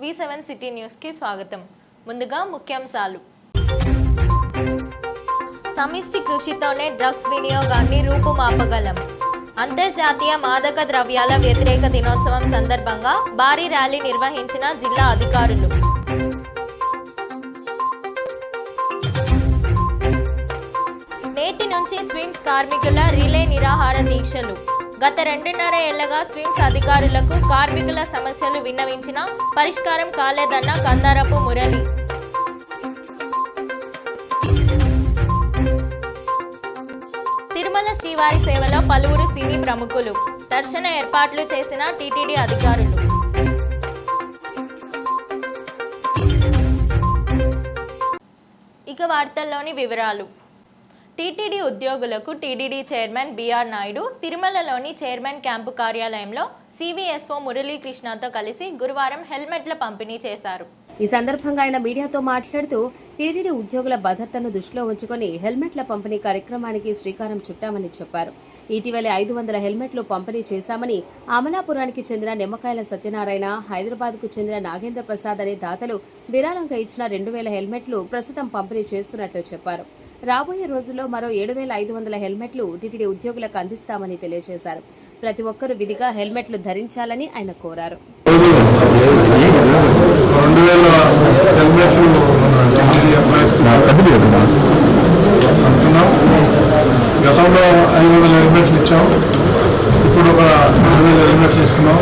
V7 city news కి స్వాగతం. ముందుగా ముఖ్యాంశాలు. సమిష్టి కృషితోనే డ్రగ్స్ వినియోగాన్ని రూపుమాపగలం. అంతర్జాతీయ మాదక ద్రవ్యాల వ్యతిరేక దినోత్సవం సందర్భంగా భారీ ర్యాలీ నిర్వహించిన జిల్లా అధికారులు. నేటి నుంచి స్విమ్స్ కార్మికుల రిలే నిరాహార దీక్షలు. గత 2.5 ఏళ్లుగా స్విమ్స్ అధికారులకు కార్మికుల సమస్యలు విన్నవించినా పరిష్కారం కాలేదన్న కందారపు మురళి. తిరుమల శ్రీవారి సేవలో పలువురు సినీ ప్రముఖులు. దర్శన ఏర్పాట్లు చేసిన టీటీడీ అధికారులు. ఇక వార్తల్లోని వివరాలు. టీటీడీ ఉద్యోగులకు టీటీడీ చైర్మన్ బిఆర్ నాయుడు తిరుమలలోని చైర్మన్ క్యాంపు కార్యాలయంలో సివిఎస్ఓ మురళీకృష్ణతో కలిసి గురువారం హెల్మెట్ల పంపిణీ చేశారు. ఈ సందర్భంగా ఆయన మీడియాతో మాట్లాడుతూ టీటీడీ ఉద్యోగుల భద్రతను దృష్టిలో ఉంచుకొని హెల్మెట్ల పంపిణీ కార్యక్రమానికి శ్రీకారం చుట్టామని చెప్పారు. ఇటీవల 500 హెల్మెట్లు పంపిణీ చేశామని, అమలాపురానికి చెందిన నిమ్మకాయల సత్యనారాయణ, హైదరాబాద్కు చెందిన నాగేంద్ర ప్రసాద్ అనే దాతలు విరాళంగా ఇచ్చిన 2000 హెల్మెట్లు ప్రస్తుతం పంపిణీ చేస్తున్నట్లు చెప్పారు. రాబోయే రోజుల్లో మరో 7500 హెల్మెట్లు టీటీడీ ఉద్యోగులకు అందిస్తామని తెలియజేశారు. ప్రతి ఒక్కరూ విధిగా హెల్మెట్లు ధరించాలని ఆయన కోరారు. గతంలో 500 హెల్మెట్లు ఇచ్చాం, ఇప్పుడు ఒక 2000 హెల్మెట్లు ఇస్తున్నాం.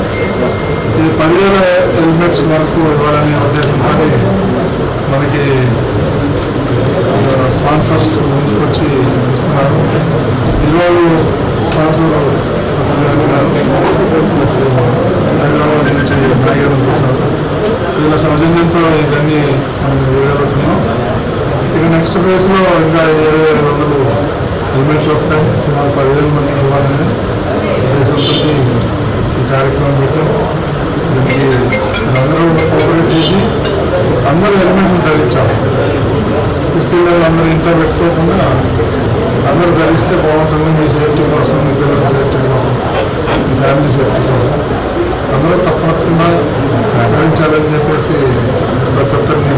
ఇది 10,000 హెల్మెట్స్ వరకు ఇవ్వాలనే ఉద్దేశంతో మనకి స్పాన్సర్స్ ముందుకు వచ్చి ఇస్తున్నారు. ఈరోజు స్పాన్సర్ సత్యనారాయణ గారు, హైదరాబాద్ నుంచి నాగేంద్ర ప్రసాద్, వీళ్ళ సౌజన్యంతో ఇవన్నీ మనం వేయగలుగుతున్నాం. ఇక నెక్స్ట్ ఫేజ్లో ఇంకా 7,500 హెల్మెట్లు వస్తాయి. సుమారు 10,000 మందికి ఇవ్వాలని ఉద్దేశంతో ఈ కార్యక్రమం పెట్టాం. దీనికి అందరూ కోఆపరేట్ చేసి అందరూ హెల్మెట్లు ధరించాలి. తీసుకెళ్ళి అందరూ ఇంట్లో పెట్టుకోకుండా అందరూ ధరిస్తే బాగుంటుంది. మీ సేఫ్టీ కోసం, మీ పిల్లల సేఫ్టీ కోసం, మీ ఫ్యామిలీ సేఫ్టీ కోసం అందరూ తప్పకుండా ధరించాలని చెప్పేసి ప్రతి ఒక్కరిని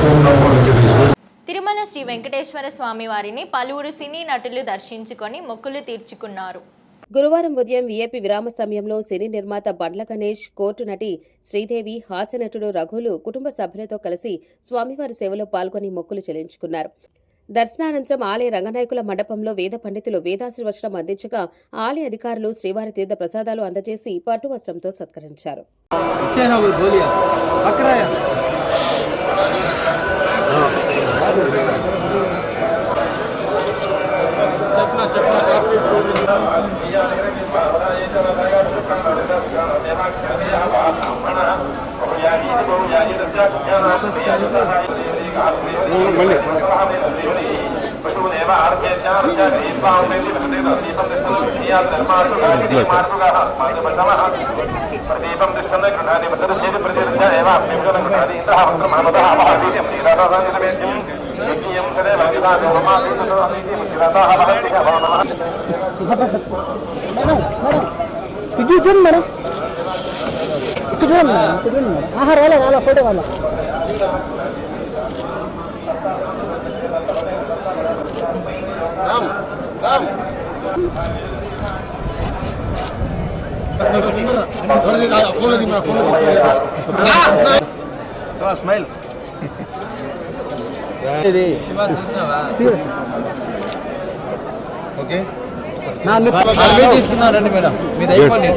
ఓం నమో వెంకటేశ్వర. తిరుమల శ్రీ వెంకటేశ్వర స్వామి వారిని పలువురు సినీ నటులు దర్శించుకొని మొక్కులు తీర్చుకున్నారు. గురువారం ఉదయం వీఐపీ విరామ సమయంలో సినీ నిర్మాత బండ్ల గణేష్, కోర్టు నటి శ్రీదేవి, హాస్య నటుడు రఘులు కుటుంబ సభ్యులతో కలిసి స్వామివారి సేవలో పాల్గొని మొక్కులు చెల్లించుకున్నారు. దర్శనానంతరం ఆలయ రంగనాయకుల మండపంలో వేద పండితులు వేదాశీర్వచనం అందించగా ఆలయ అధికారులు శ్రీవారి తీర్థ ప్రసాదాలు అందజేసి పట్టు వస్త్రంతో సత్కరించారు. మేడం రాలే ఫోటో వాళ్ళ స్మైల్ ఓకే తీసుకున్నాం రండి మేడం. మీద అయిపోయింది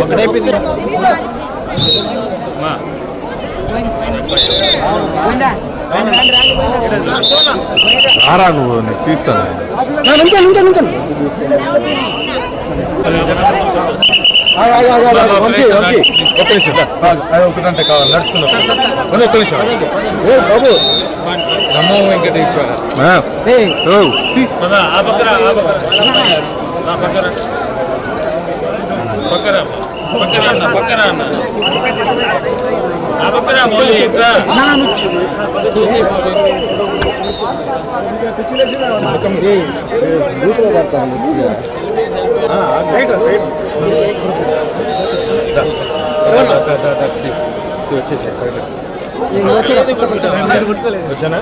ఒకటైపోయింది. నువ్వు తీస్తాను ఒకటంటే కావాలి నడుచుకున్నాం. ఒక్క నిమిషం బాబు. నమో వెంకటేశ్వర. వచ్చేసి వచ్చానా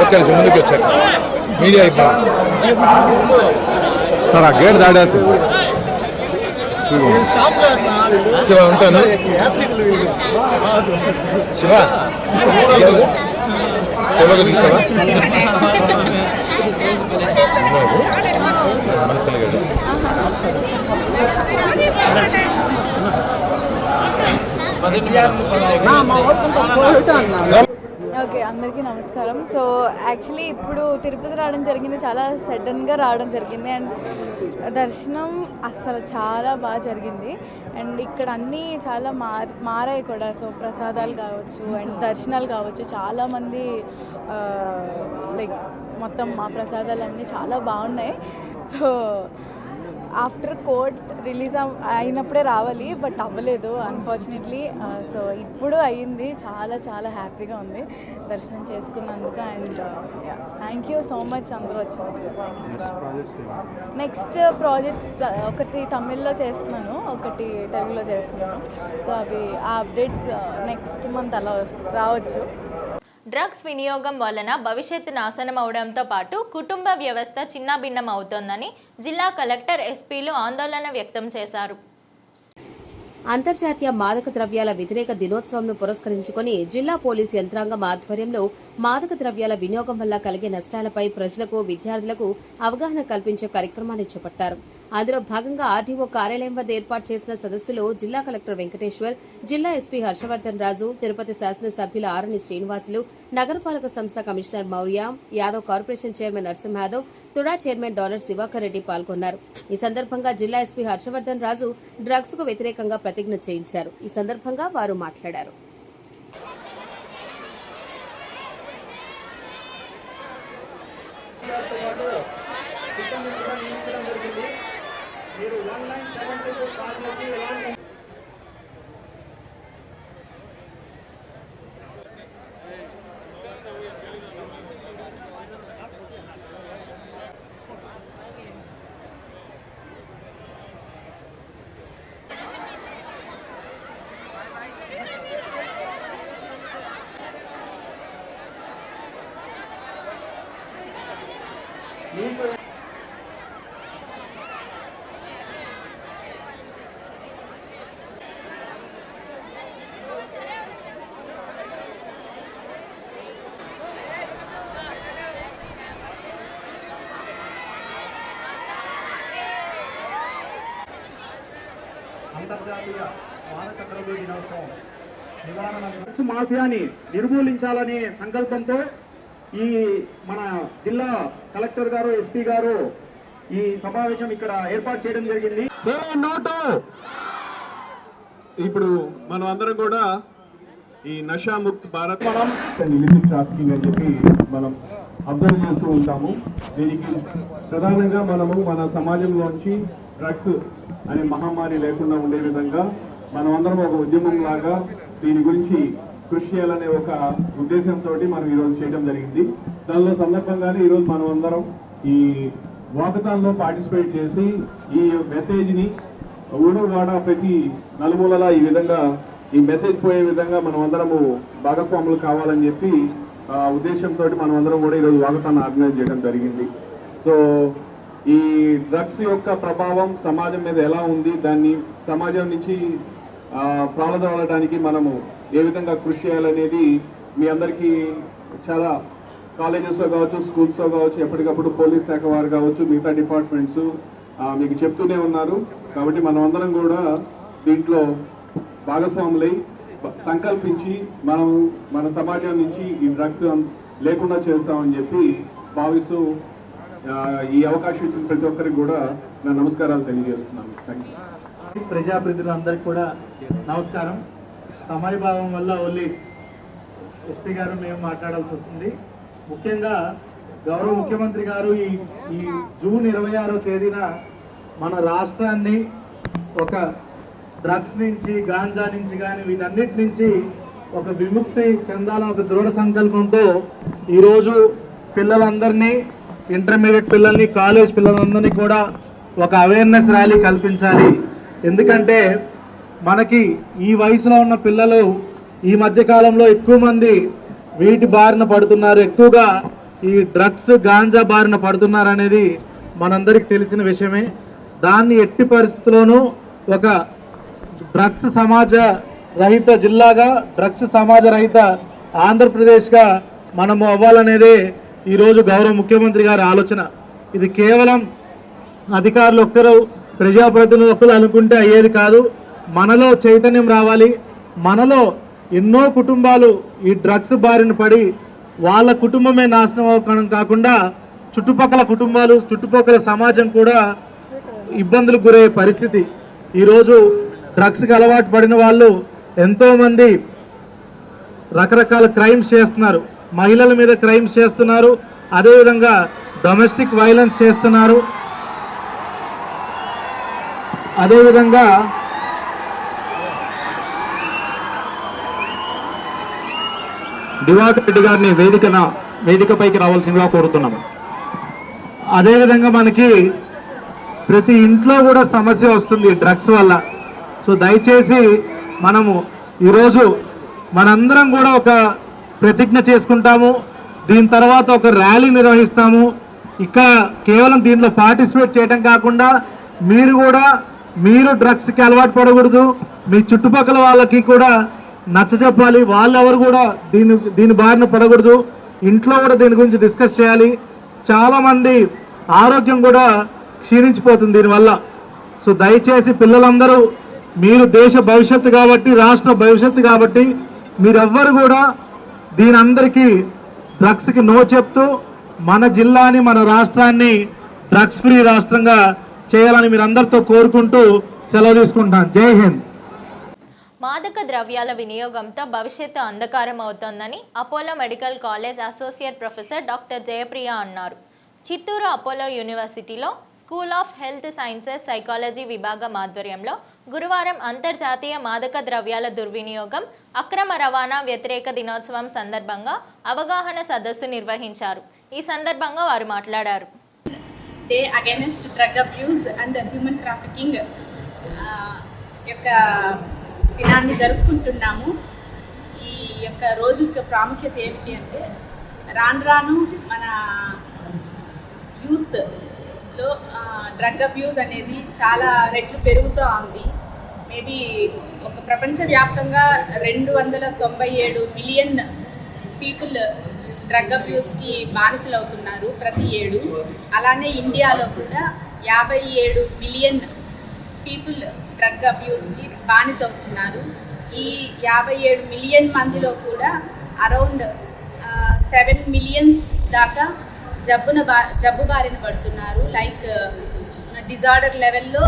ఒక్క నిమిషం ముందుకు వచ్చాక మీడియా అయిపోయింది సార్. ఆ గేట్ దాడేసి శివ ఉంటాను. శివ శివకు తీస్తావా ఓకే, అందరికీ నమస్కారం. సో యాక్చువల్లీ ఇప్పుడు తిరుపతి రావడం జరిగింది, చాలా సడన్గా రావడం జరిగింది. అండ్ దర్శనం అసలు చాలా బాగా జరిగింది. అండ్ ఇక్కడ అన్నీ చాలా మారాయి కూడా. సో ప్రసాదాలు కావచ్చు అండ్ దర్శనాలు కావచ్చు, చాలామంది లైక్ మొత్తం ఆ ప్రసాదాలన్నీ చాలా బాగున్నాయి. సో ఆఫ్టర్ కోర్ట్ రిలీజ్ అయినప్పుడే రావాలి, బట్ అవ్వలేదు అన్ఫార్చునేట్లీ. సో ఇప్పుడు అయ్యింది, చాలా చాలా హ్యాపీగా ఉంది దర్శనం చేసుకున్నందుకు. And thank you so much అందరూ వచ్చినందుకు. నెక్స్ట్ ప్రాజెక్ట్స్ ఒకటి తమిళ్లో చేస్తున్నాను, ఒకటి తెలుగులో చేస్తున్నాను. సో అవి ఆ అప్డేట్స్ నెక్స్ట్ మంత్ అలా రావచ్చు. డ్రగ్స్ వినియోగం వలన భవిష్యత్తు నాశనం అవడంతో పాటు కుటుంబ వ్యవస్థ చిన్నాభిన్నం అవుతోందని జిల్లా కలెక్టర్, ఎస్పీలు ఆందోళన వ్యక్తం చేశారు. అంతర్జాతీయ మాదక ద్రవ్యాల వ్యతిరేక దినోత్సవంను పురస్కరించుకుని జిల్లా పోలీస్ యంత్రాంగం ఆధ్వర్యంలో మాదక ద్రవ్యాల వినియోగం వల్ల కలిగే నష్టాలపై ప్రజలకు, విద్యార్థులకు అవగాహన కల్పించే కార్యక్రమాన్ని చేపట్టారు. అందులో భాగంగా ఆర్డీఓ కార్యాలయం వద్ద ఏర్పాటు చేసిన సదస్సులో జిల్లా కలెక్టర్ వెంకటేశ్వర్, జిల్లా ఎస్పీ హర్షవర్ధన్ రాజు, తిరుపతి శాసనసభ్యుల ఆరణి శ్రీనివాసులు, నగరపాలక సంస్థ commissioner Maurya Yadav, corporation chairman Narasimha Yadav, TUDA chairman dollars Diwakar Reddy పాల్గొన్నారు. ఈ సందర్భంగా జిల్లా ఎస్పీ హర్షవర్ధన్ రాజు డ్రగ్స్ కు వ్యతిరేకంగా ప్రతిజ్ఞ చేయించారు. ఈ సందర్భంగా వారు మాట్లాడారు. అంతర్జాతీయ మాదక ద్రవ్య దినోత్సవం డ్రగ్స్ మాఫియాని నిర్మూలించాలనే సంకల్పంతో ఈ మన జిల్లా కలెక్టర్ గారు, ఎస్పీ గారు ఈ సమావేశం ఇక్కడ ఏర్పాటు చేయడం జరిగింది. ఇప్పుడు మనం అందరం కూడా ఈ నషాముక్త్ భారత్ మనం ఇలిసిట్ ట్రాఫికింగ్ అని చెప్పి మనం అబ్జర్వ్ చేస్తూ ఉంటాము. దీనికి ప్రధానంగా మనము మన సమాజంలోంచి డ్రగ్స్ అనే మహమ్మారి లేకుండా ఉండే విధంగా మనం అందరం ఒక ఉద్యమం లాగా దీని గురించి కృషి చేయాలనే ఒక ఉద్దేశంతో మనం ఈరోజు చేయడం జరిగింది. దానిలో సందర్భంగానే ఈరోజు మనం అందరం ఈ వాకథాన్లో పార్టిసిపేట్ చేసి ఈ మెసేజ్ని ఊరు వాడ ప్రతి నలుమూలలా ఈ విధంగా ఈ మెసేజ్ పోయే విధంగా మనం అందరము భాగస్వాములు కావాలని చెప్పి ఉద్దేశంతో మనం అందరం కూడా ఈరోజు వాకథాన్ ఆర్గనైజ్ చేయడం జరిగింది. సో ఈ డ్రగ్స్ యొక్క ప్రభావం సమాజం మీద ఎలా ఉంది, దాన్ని సమాజం నుంచి ప్రారంభమవడానికి మనము ఏ విధంగా కృషి చేయాలనేది మీ అందరికీ చాలా కాలేజెస్లో కావచ్చు, స్కూల్స్లో కావచ్చు, ఎప్పటికప్పుడు పోలీస్ శాఖ వారు కావచ్చు, మిగతా డిపార్ట్మెంట్స్ మీకు చెప్తూనే ఉన్నారు. కాబట్టి మనం అందరం కూడా దీంట్లో భాగస్వాములై సంకల్పించి మనం మన సమాజం నుంచి ఈ డ్రగ్స్ లేకుండా చేస్తామని చెప్పి భావిస్తూ ఈ అవకాశం ఇచ్చిన ప్రతి ఒక్కరికి కూడా నా నమస్కారాలు తెలియజేస్తున్నాను. Thank you. ప్రజాప్రతినిధులందరికీ కూడా నమస్కారం. సమయభావం వల్ల ఓన్లీ ఎస్పీ గారు మేము మాట్లాడాల్సి వస్తుంది. ముఖ్యంగా గౌరవ ముఖ్యమంత్రి గారు ఈ జూన్ 26వ తేదీన మన రాష్ట్రాన్ని ఒక డ్రగ్స్ నుంచి, గాంజా నుంచి కానీ వీటన్నిటి నుంచి ఒక విముక్తి చెందాలని ఒక దృఢ సంకల్పంతో ఈరోజు పిల్లలందరినీ, ఇంటర్మీడియట్ పిల్లల్ని, కాలేజ్ పిల్లలందరినీ కూడా ఒక అవేర్నెస్ ర్యాలీ కల్పించాలి. ఎందుకంటే మనకి ఈ వయసులో ఉన్న పిల్లలు ఈ మధ్యకాలంలో ఎక్కువ మంది వీటి బారిన పడుతున్నారు, ఎక్కువగా ఈ డ్రగ్స్, గాంజా బారిన పడుతున్నారు అనేది మనందరికీ తెలిసిన విషయమే. దాన్ని ఎట్టి పరిస్థితుల్లోనూ ఒక డ్రగ్స్ సమాజ రహిత జిల్లాగా, డ్రగ్స్ సమాజ రహిత ఆంధ్రప్రదేశ్గా మనము అవ్వాలనేదే ఈరోజు గౌరవ ముఖ్యమంత్రి గారి ఆలోచన. ఇది కేవలం అధికారులు ఒక్కరు, ప్రజాప్రతినిధులు ఒక్కరు అనుకుంటే అయ్యేది కాదు. మనలో చైతన్యం రావాలి. మనలో ఎన్నో కుటుంబాలు ఈ డ్రగ్స్ బారిన పడి వాళ్ళ కుటుంబమే నాశనం అవ్వడం కాకుండా చుట్టుపక్కల కుటుంబాలు, చుట్టుపక్కల సమాజం కూడా ఇబ్బందులకు గురయ్యే పరిస్థితి. ఈరోజు డ్రగ్స్కి అలవాటు పడిన వాళ్ళు ఎంతోమంది రకరకాల క్రైమ్స్ చేస్తున్నారు. మహిళల మీద క్రైమ్స్ చేస్తున్నారు, అదేవిధంగా డొమెస్టిక్ వైలెన్స్ చేస్తున్నారు. అదేవిధంగా దివాకర్ రెడ్డి గారిని వేదికపైకి రావాల్సిందిగా కోరుతున్నాము. అదేవిధంగా మనకి ప్రతి ఇంట్లో కూడా సమస్య వస్తుంది డ్రగ్స్ వల్ల. సో దయచేసి మనము ఈరోజు మనందరం కూడా ఒక ప్రతిజ్ఞ చేసుకుంటాము. దీని తర్వాత ఒక ర్యాలీ నిర్వహిస్తాము. ఇక్కడ కేవలం దీంట్లో పార్టిసిపేట్ చేయడం కాకుండా మీరు డ్రగ్స్కి అలవాటు పడకూడదు, మీ చుట్టుపక్కల వాళ్ళకి కూడా నచ్చజెప్పాలి. వాళ్ళెవరు కూడా దీని బారిన పడకూడదు. ఇంట్లో కూడా దీని గురించి డిస్కస్ చేయాలి. చాలామంది ఆరోగ్యం కూడా క్షీణించిపోతుంది దీనివల్ల. సో దయచేసి పిల్లలందరూ, మీరు దేశ భవిష్యత్తు కాబట్టి, రాష్ట్ర భవిష్యత్తు కాబట్టి, మీరెవ్వరు కూడా దీని అందరికీ డ్రగ్స్కి నో చెప్తూ మన జిల్లాని, మన రాష్ట్రాన్ని డ్రగ్స్ ఫ్రీ రాష్ట్రంగా చేయాలని మీరందరితో కోరుకుంటూ సెలవు తీసుకుంటాను. జై హింద్. మాదక ద్రవ్యాల వినియోగంతో భవిష్యత్తు అంధకారం అవుతోందని Apollo medical college associate professor doctor Jayapriya అన్నారు. చిత్తూరు అపోలో యూనివర్సిటీలో school of health sciences psychology విభాగం ఆధ్వర్యంలో గురువారం అంతర్జాతీయ మాదక ద్రవ్యాల దుర్వినియోగం, అక్రమ రవాణా వ్యతిరేక దినోత్సవం సందర్భంగా అవగాహన సదస్సు నిర్వహించారు. ఈ సందర్భంగా వారు మాట్లాడారు. Day against drug abuse and human trafficking యొక్క దినాన్ని జరుపుకుంటున్నాము. ఈ యొక్క రోజు యొక్క ప్రాముఖ్యత ఏమిటి అంటే, రాను మన యూత్లో డ్రగ్ అబ్యూస్ అనేది చాలా రెట్లు పెరుగుతూ ఉంది. మేబీ ఒక ప్రపంచవ్యాప్తంగా 297 మిలియన్ పీపుల్ డ్రగ్ అబ్యూస్కి బానిసలు అవుతున్నారు ప్రతి ఏడు. అలానే ఇండియాలో కూడా 57 మిలియన్ పీపుల్ డ్రగ్ అబ్యూస్కి బానిస అవుతున్నారు. ఈ 57 మిలియన్ మందిలో కూడా అరౌండ్ 7 మిలియన్స్ దాకా జబ్బు బారిన పడుతున్నారు. లైక్ డిజార్డర్ లెవెల్లో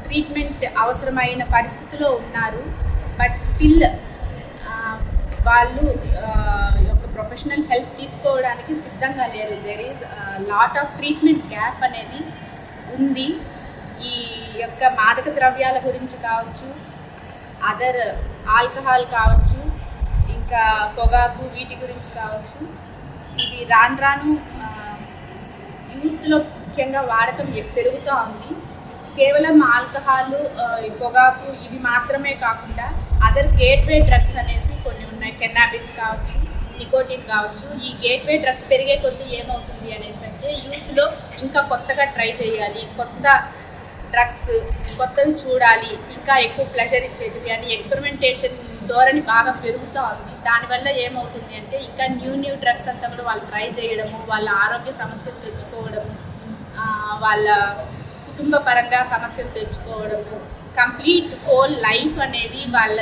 ట్రీట్మెంట్ అవసరమైన పరిస్థితిలో ఉన్నారు. బట్ స్టిల్ వాళ్ళు యొక్క ప్రొఫెషనల్ హెల్ప్ తీసుకోవడానికి సిద్ధంగా లేరు. There is lot of treatment gap అనేది ఉంది. ఈ యొక్క మాదక ద్రవ్యాల గురించి కావచ్చు, అదర్ ఆల్కహాల్ కావచ్చు, ఇంకా పొగాకు, వీటి గురించి కావచ్చు, ఇది రాను యూత్లో ముఖ్యంగా వాడకం పెరుగుతూ ఉంది. కేవలం ఆల్కహాల్, పొగాకు ఇవి మాత్రమే కాకుండా అదర్ గేట్వే డ్రగ్స్ అనేసి కొన్ని ఉన్నాయి. కెన్నాబిస్ కావచ్చు, నికోటిన్ కావచ్చు. ఈ గేట్వే డ్రగ్స్ పెరిగే కొద్దీ ఏమవుతుంది అనేసి అంటే, యూత్లో ఇంకా కొత్తగా ట్రై చేయాలి, కొత్త డ్రగ్స్ కొత్తవి చూడాలి, ఇంకా ఎక్కువ ప్లెజర్ ఇచ్చేటివి అని ఎక్స్పెరిమెంటేషన్ ధోరణి బాగా పెరుగుతూ ఉంది. దానివల్ల ఏమవుతుంది అంటే, ఇంకా న్యూ డ్రగ్స్ అంతా కూడా వాళ్ళు ట్రై చేయడము, వాళ్ళ ఆరోగ్య సమస్యలు తెచ్చుకోవడము, వాళ్ళ కుటుంబ పరంగా సమస్యలు తెచ్చుకోవడము, కంప్లీట్ హోల్ లైఫ్ అనేది వాళ్ళ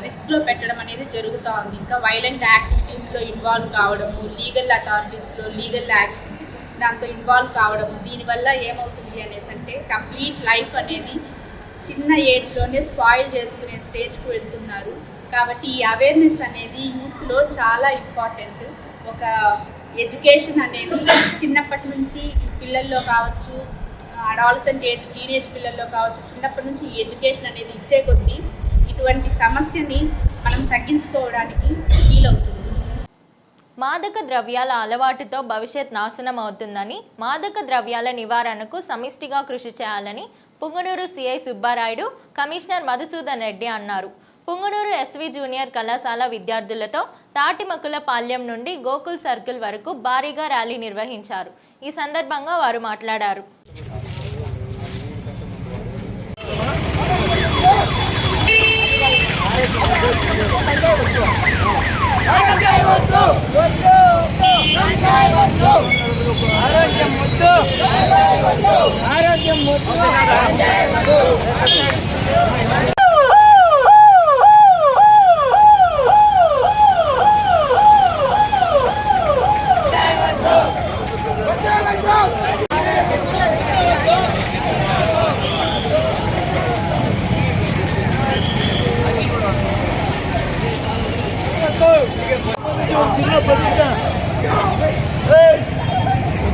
రిస్క్లో పెట్టడం అనేది జరుగుతూ ఉంది. ఇంకా వైలెంట్ యాక్టివిటీస్లో ఇన్వాల్వ్ కావడము, లీగల్ అథారిటీస్లో లీగల్ దాంతో ఇన్వాల్వ్ కావడము. దీనివల్ల ఏమవుతుంది అనేసి అంటే, కంప్లీట్ లైఫ్ అనేది చిన్న ఏజ్లోనే స్పాయిల్ చేసుకునే స్టేజ్కి వెళ్తున్నారు. కాబట్టి ఈ అవేర్నెస్ అనేది యూత్లో చాలా ఇంపార్టెంట్. ఒక ఎడ్యుకేషన్ అనేది చిన్నప్పటి నుంచి పిల్లల్లో కావచ్చు, అడాలసెంట్ ఏజ్, టీనేజ్ పిల్లల్లో కావచ్చు, చిన్నప్పటి నుంచి ఈ ఎడ్యుకేషన్ అనేది ఇచ్చే కొద్దీ ఇటువంటి సమస్యని మనం తగ్గించుకోవడానికి వీలవుతుంది. మాదక ద్రవ్యాల అలవాటుతో భవిష్యత్ నాశనం అవుతుందని, మాదక ద్రవ్యాల నివారణకు సమిష్టిగా కృషి చేయాలని పుంగనూరు సిఐ సుబ్బారాయుడు, కమిషనర్ మధుసూదన్ రెడ్డి అన్నారు. పుంగనూరు ఎస్వి జూనియర్ కళాశాల విద్యార్థులతో తాటిమకుల పాల్యం నుండి గోకుల్ సర్కిల్ వరకు భారీగా ర్యాలీ నిర్వహించారు. ఈ సందర్భంగా వారు మాట్లాడారు.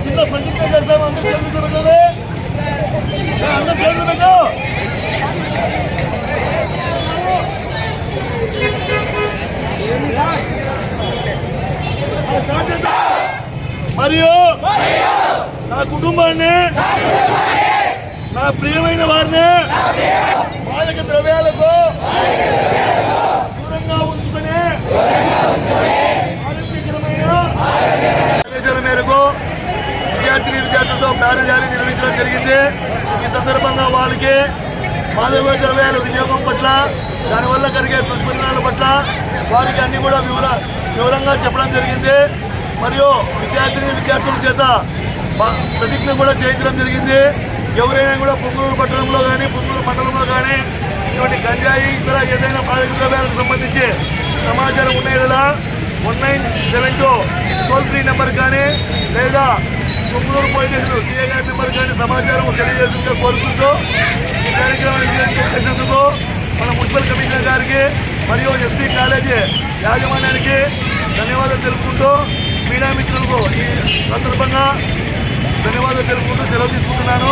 చిన్న ప్రతిజ్ఞ చేస్తాము. అందరూ చేతులు పెట్టాలి. అందరూ చేతులు పెట్టు. మరియు నా కుటుంబాన్ని, నా ప్రియమైన వారిని మాదక ద్రవ్యాలకు దూరంగా ఉంచుకుని ఆరోగ్యకరమైన ఆదేశాల మేరకు విద్యార్థులతో బ్యారేజ్ ర్యాలీ నిర్వహించడం జరిగింది. ఈ సందర్భంగా వాళ్ళకి మాదక ద్రవ్యాల వినియోగం పట్ల, దానివల్ల కలిగే దుష్పరిణామాల పట్ల వారికి అన్ని కూడా వివరంగా చెప్పడం జరిగింది. మరియు విద్యార్థుల చేత ప్రతిజ్ఞ కూడా చేయించడం జరిగింది. ఎవరైనా కూడా పుంగనూరు పట్టణంలో కానీ పుంగనూరు మండలంలో కానీ ఇటువంటి గంజాయి ఇతర ఏదైనా మాదక ద్రవ్యాలకు సంబంధించి సమాచారం ఉన్నాయా 1972 టోల్ ఫ్రీ నెంబర్ కానీ లేదా పుంగనూరు పోలీస్ స్టేషన్ సిఐ గారి నెంబర్ కానీ సమాచారం తెలియజేస్తుందిగా కోరుకుంటూ ఈ కార్యక్రమాన్ని చేసినందుకు మన మున్సిపల్ కమిషనర్ గారికి మరియు ఎస్వి కాలేజీ యాజమాన్యానికి ధన్యవాదాలు తెలుపుకుంటూ మీడియా మిత్రులకు ఈ సందర్భంగా ధన్యవాదాలు తెలుపుకుంటూ సెలవు తీసుకుంటున్నాను.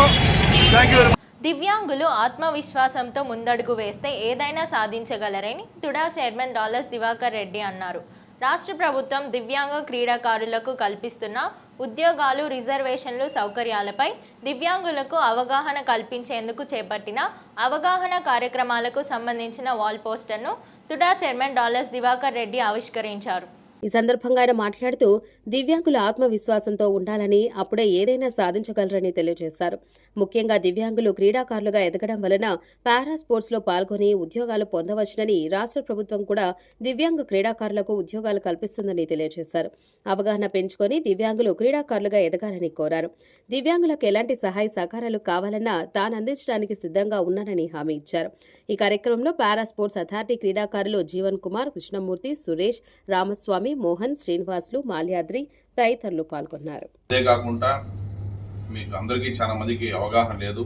Thank you. దివ్యాంగులు ఆత్మవిశ్వాసంతో ముందడుగు వేస్తే ఏదైనా సాధించగలరని తుడా చైర్మన్ డాలర్స్ దివాకర్ రెడ్డి అన్నారు. రాష్ట్ర ప్రభుత్వం దివ్యాంగ క్రీడాకారులకు కల్పిస్తున్న ఉద్యోగాలు, రిజర్వేషన్లు, సౌకర్యాలపై దివ్యాంగులకు అవగాహన కల్పించేందుకు చేపట్టిన అవగాహన కార్యక్రమాలకు సంబంధించిన వాల్ పోస్టర్ను తుడా చైర్మన్ డాలర్స్ దివాకర్ రెడ్డి ఆవిష్కరించారు. ఈ సందర్భంగా ఆయన మాట్లాడుతూ దివ్యాంగులు ఆత్మవిశ్వాసంతో ఉండాలని, అప్పుడే ఏదైనా సాధించగలరని తెలియజేశారు. ముఖ్యంగా దివ్యాంగులు క్రీడాకారులుగా ఎదగడం వలన పారా స్పోర్ట్స్లో పాల్గొని ఉద్యోగాలు పొందవచ్చునని, రాష్ట్ర ప్రభుత్వం కూడా దివ్యాంగ క్రీడాకారులకు ఉద్యోగాలు కల్పిస్తుందని తెలియజేశారు. అవగాహన పెంచుకొని దివ్యాంగులు క్రీడాకారులుగా ఎదగాలని కోరారు. దివ్యాంగులకు ఎలాంటి సహాయ సహకారాలు కావాలన్నా తాను అందించడానికి సిద్ధంగా ఉన్నానని హామీ ఇచ్చారు. ఈ కార్యక్రమంలో పారా స్పోర్ట్స్ అథారిటీ క్రీడాకారులు జీవన్ కుమార్, కృష్ణమూర్తి, సురేష్, రామస్వామి, మోహన్, శ్రీనివాసులు, మాల్యాద్రి తదితరులు పాల్గొన్నారు. అంతేకాకుండా మీకు అందరికీ చాలా మందికి అవగాహన లేదు.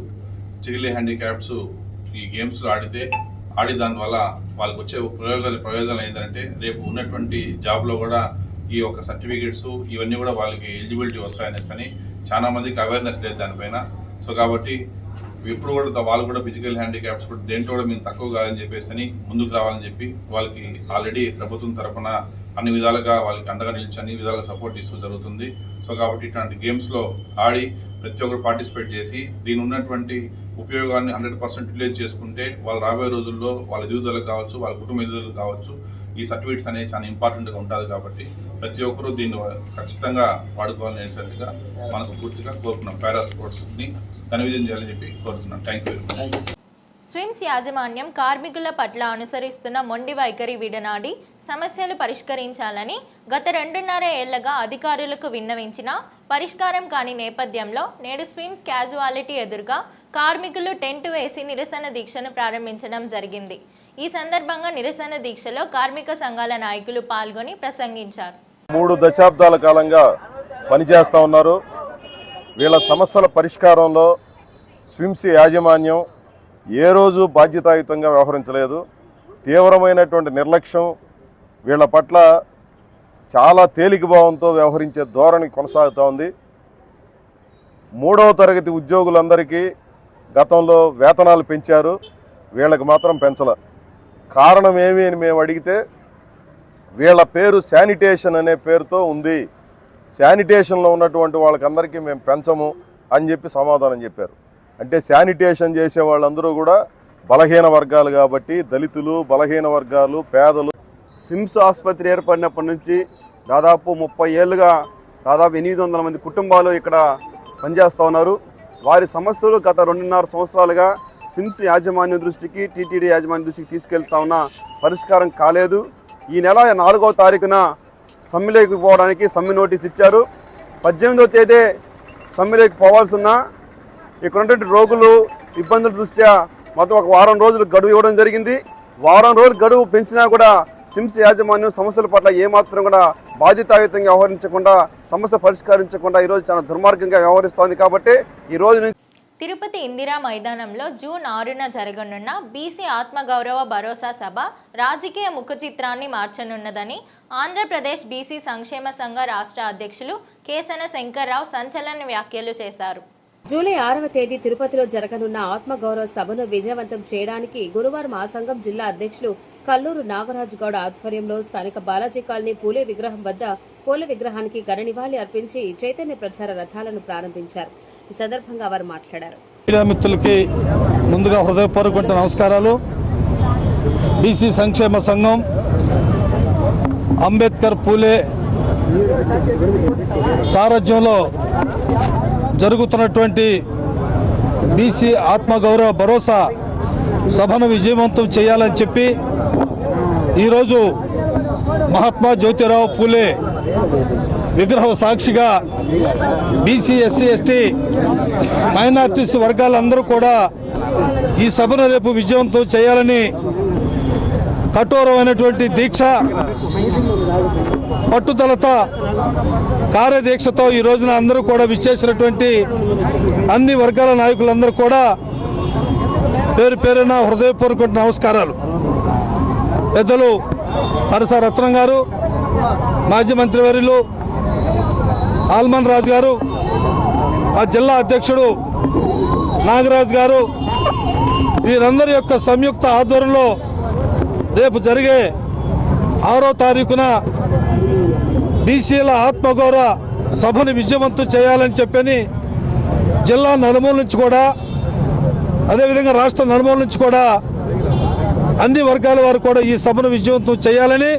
చిగిలి హ్యాండిక్యాప్స్ ఈ గేమ్స్లో ఆడి దానివల్ల వాళ్ళకి వచ్చే ప్రయోజనాలు ఏంటంటే రేపు ఉన్నటువంటి జాబ్లో కూడా ఈ యొక్క సర్టిఫికేట్స్ ఇవన్నీ కూడా వాళ్ళకి ఎలిజిబిలిటీ వస్తాయనేసి అని చాలా మందికి అవేర్నెస్ లేదు దానిపైన. సో కాబట్టి ఇప్పుడు కూడా వాళ్ళు కూడా ఫిజికల్ హ్యాండిక్యాప్స్ కూడా దేంట్లో కూడా మేము తక్కువ కాదని చెప్పేసి అని ముందుకు రావాలని చెప్పి వాళ్ళకి ఆల్రెడీ ప్రభుత్వం తరఫున అన్ని విధాలుగా వాళ్ళకి అండగా నిలిచి అన్ని విధాలుగా సపోర్ట్ ఇస్తూ జరుగుతుంది. సో కాబట్టి ఇట్లాంటి గేమ్స్లో ఆడి ప్రతి ఒక్కరు పార్టిసిపేట్ చేసి దీని ఉన్నటువంటి ఉపయోగాన్ని 100% యూటిలైజ్ చేసుకుంటే వాళ్ళు రాబోయే రోజుల్లో వాళ్ళ ఎదుగుదలకు కావచ్చు, వాళ్ళ కుటుంబ ఎదుగుదలకు కావచ్చు ఈ సర్టిఫికేట్స్ అనేవి చాలా ఇంపార్టెంట్గా ఉంటుంది. కాబట్టి ప్రతి ఒక్కరూ దీన్ని ఖచ్చితంగా వాడుకోవాలని అనేసరిగా మనస్ఫూర్తిగా కోరుతున్నాం. పారా స్పోర్ట్స్ని ఘనవిజయం చేయాలని చెప్పి కోరుతున్నాం. Thank you. స్విమ్స్ యాజమాన్యం కార్మికుల పట్ల అనుసరిస్తున్న మొండి వైఖరి విడనాడి సమస్యలు పరిష్కరించాలని గత 2.5 ఏళ్లుగా అధికారులకు విన్నవించినా పరిష్కారం కాని నేపథ్యంలో నేడు స్విమ్స్ క్యాజువాలిటీ ఎదురుగా కార్మికులు టెంట్ వేసి నిరసన దీక్షను ప్రారంభించడం జరిగింది. ఈ సందర్భంగా నిరసన దీక్షలో కార్మిక సంఘాల నాయకులు పాల్గొని ప్రసంగించారు. 3 దశాబ్దాల కాలంగా పనిచేస్తూ ఉన్నారు. వీళ్ళ సమస్యల పరిష్కారంలో స్విమ్స్ యాజమాన్యం ఏ రోజు బాధ్యతాయుతంగా వ్యవహరించలేదు. తీవ్రమైనటువంటి నిర్లక్ష్యం, వీళ్ళ పట్ల చాలా తేలికభావంతో వ్యవహరించే ధోరణి కొనసాగుతూ ఉంది. 3వ తరగతి ఉద్యోగులందరికీ గతంలో వేతనాలు పెంచారు, వీళ్ళకి మాత్రం పెంచల. కారణం ఏమి అని మేము అడిగితే వీళ్ళ పేరు శానిటేషన్ అనే పేరుతో ఉంది, శానిటేషన్లో ఉన్నటువంటి వాళ్ళకందరికీ మేము పెంచము అని చెప్పి సమాధానం చెప్పారు. అంటే శానిటేషన్ చేసే వాళ్ళందరూ కూడా బలహీన వర్గాలు కాబట్టి దళితులు, బలహీన వర్గాలు, పేదలు. సిమ్స్ ఆసుపత్రి ఏర్పడినప్పటి నుంచి దాదాపు 30 ఏళ్ళుగా దాదాపు 800 మంది కుటుంబాలు ఇక్కడ పనిచేస్తూ ఉన్నారు. వారి సమస్యలు గత 2.5 సంవత్సరాలుగా సిమ్స్ యాజమాన్య దృష్టికి, టీటీడీ యాజమాన్య దృష్టికి తీసుకెళ్తా ఉన్న పరిష్కారం కాలేదు. ఈ నెల 4వ తారీఖున సమ్మెలోకి పోవడానికి సమ్మె నోటీస్ ఇచ్చారు. 18వ తేదీ సమ్మెలోకి పోవాల్సి ఉన్నా ఇక్కడ ఉన్నటువంటి రోగులు ఇబ్బందుల దృష్ట్యా మొత్తం ఒక వారం రోజులు గడువు ఇవ్వడం జరిగింది. వారం రోజులు గడువు పెంచినా కూడా సిమ్స్ యాజమాన్యం సమస్యల పట్ల ఏమాత్రం కూడా బాధ్యతాయుతంగా వ్యవహరించకుండా, సమస్య పరిష్కరించకుండా ఈరోజు చాలా దుర్మార్గంగా వ్యవహరిస్తోంది. కాబట్టి ఈ రోజు నుంచి తిరుపతి ఇందిరా మైదానంలో జూన్ 6న జరగనున్న బీసీ ఆత్మగౌరవ భరోసా సభ రాజకీయ ముఖచిత్రాన్ని మార్చనున్నదని ఆంధ్రప్రదేశ్ బీసీ సంక్షేమ సంఘ రాష్ట్ర అధ్యక్షులు కేసన శంకర్రావు సంచలన వ్యాఖ్యలు చేశారు. జూలై 6వ తేదీ తిరుపతిలో జరగనున్న ఆత్మగౌరవ సభను విజయవంతం చేయడానికి గురువారం ఆ సంఘం జిల్లా అధ్యక్షులు కల్లూరు నాగరాజు గౌడ ఆధ్వర్యంలో స్థానిక బాలాజీ కాలనీ పూలే విగ్రహం వద్ద పూల విగ్రహానికి ఘన నివాళి అర్పించి చైతన్య ప్రచార రథాలను ప్రారంభించారు. ఈ సందర్భంగా వారు మాట్లాడారు. మీడియా మిత్రులకి ముందుగా హృదయపూర్వక నమస్కారాలు. బీసీ సంక్షేమ సంఘం అంబేద్కర్ పూలే సారథ్యంలో జరుగుతున్నటువంటి బీసీ ఆత్మగౌరవ భరోసా సభను విజయవంతం చేయాలని చెప్పి ఈరోజు మహాత్మా జ్యోతిరావు పూలే విగ్రహ సాక్షిగా బీసీ, ఎస్సీ, ఎస్టీ, మైనార్టీస్ వర్గాలందరూ కూడా ఈ సభను రేపు విజయవంతం చేయాలని కఠోరమైనటువంటి దీక్ష, పట్టుదలతో, కార్యదీక్షతో ఈ రోజున అందరూ కూడా విచ్చేసినటువంటి అన్ని వర్గాల నాయకులందరూ కూడా పేరు పేరున హృదయపూర్వక నమస్కారాలు. పెద్దలు పరస రత్నం గారు, మాజీ మంత్రివర్యులు ఆల్మన్ రాజు గారు, ఆ జిల్లా అధ్యక్షుడు నాగరాజు గారు, వీరందరి యొక్క సంయుక్త ఆధ్వర్యంలో రేపు జరిగే 6వ తారీఖున బీసీల ఆత్మగౌరవ సభను విజయవంతం చేయాలని చెప్పని జిల్లా నలుమూల నుంచి కూడా, అదేవిధంగా రాష్ట్ర నలుమూల నుంచి కూడా అన్ని వర్గాల వారు కూడా ఈ సభను విజయవంతం చేయాలని,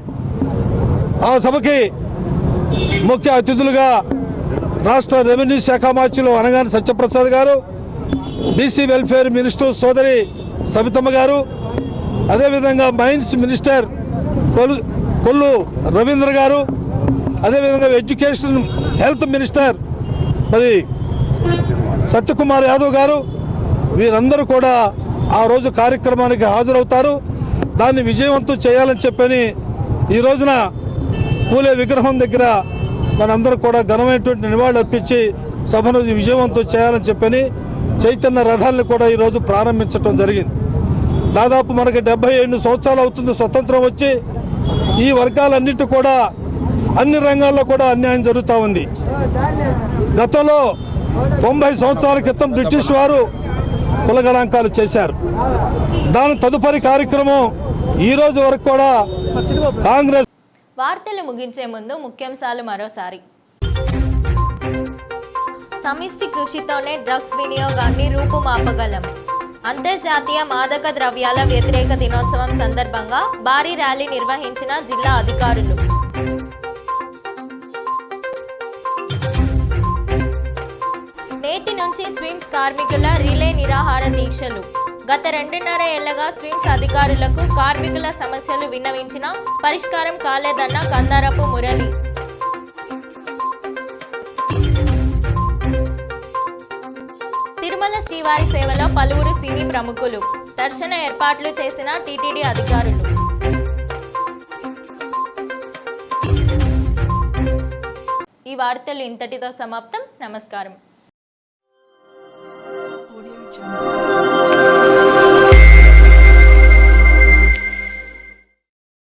ఆ సభకి ముఖ్య అతిథులుగా రాష్ట్ర రెవెన్యూ శాఖ మంత్రులు అనగాని సత్యప్రసాద్ గారు, బీసీ వెల్ఫేర్ మినిస్టర్ సోదరి సబితమ్మ గారు, అదేవిధంగా మైన్స్ మినిస్టర్ కొల్లు రవీంద్ర గారు, అదేవిధంగా ఎడ్యుకేషన్ హెల్త్ మినిస్టర్ మరి సత్యకుమార్ యాదవ్ గారు, వీరందరూ కూడా ఆ రోజు కార్యక్రమానికి హాజరవుతారు. దాన్ని విజయవంతం చేయాలని చెప్పని ఈ రోజున పూలే విగ్రహం దగ్గర మనందరూ కూడా ఘనమైనటువంటి నివాళులు అర్పించి సభను విజయవంతం చేయాలని చెప్పని చైతన్య రథాలను కూడా ఈరోజు ప్రారంభించడం జరిగింది. దాదాపు మనకి 77 సంవత్సరాలు అవుతుంది స్వతంత్రం వచ్చి. ఈ వర్గాలన్నిటి కూడా అన్ని రంగాల్లో కూడా అన్యాయం జరుగుతూ ఉంది. గతంలో 90 సంవత్సరాల క్రితం బ్రిటిష్ వారు కులగణాంకాలు చేశారు. దాని తదుపరి కార్యక్రమం ఈ రోజు వరకు కూడా కాంగ్రెస్. వార్తలు ముగించే ముందు ముఖ్యాంశాలు మరోసారి. సమిష్టి కృషితోనే డ్రగ్స్ వినియోగాన్ని రూపుమాపగలం. అంతర్జాతీయ మాదక ద్రవ్యాల వ్యతిరేక దినోత్సవం సందర్భంగా భారీ ర్యాలీ నిర్వహించిన జిల్లా అధికారులు. నేటి నుంచి స్విమ్స్ కార్మికుల రిలే నిరాహార దీక్షలు. గత 2.5 ఏళ్లుగా స్విమ్స్ అధికారులకు కార్మికుల సమస్యలు విన్నవించినా పరిష్కారం కాలేదన్న కందారపు మురళి. తిరుమల శ్రీవారి సేవలో పలువురు సినీ ప్రముఖులు. దర్శన ఏర్పాట్లు చేసిన టీటీడీ అధికారులు. ఈ వార్తలు ఇంతటితో సమాప్తం. నమస్కారం.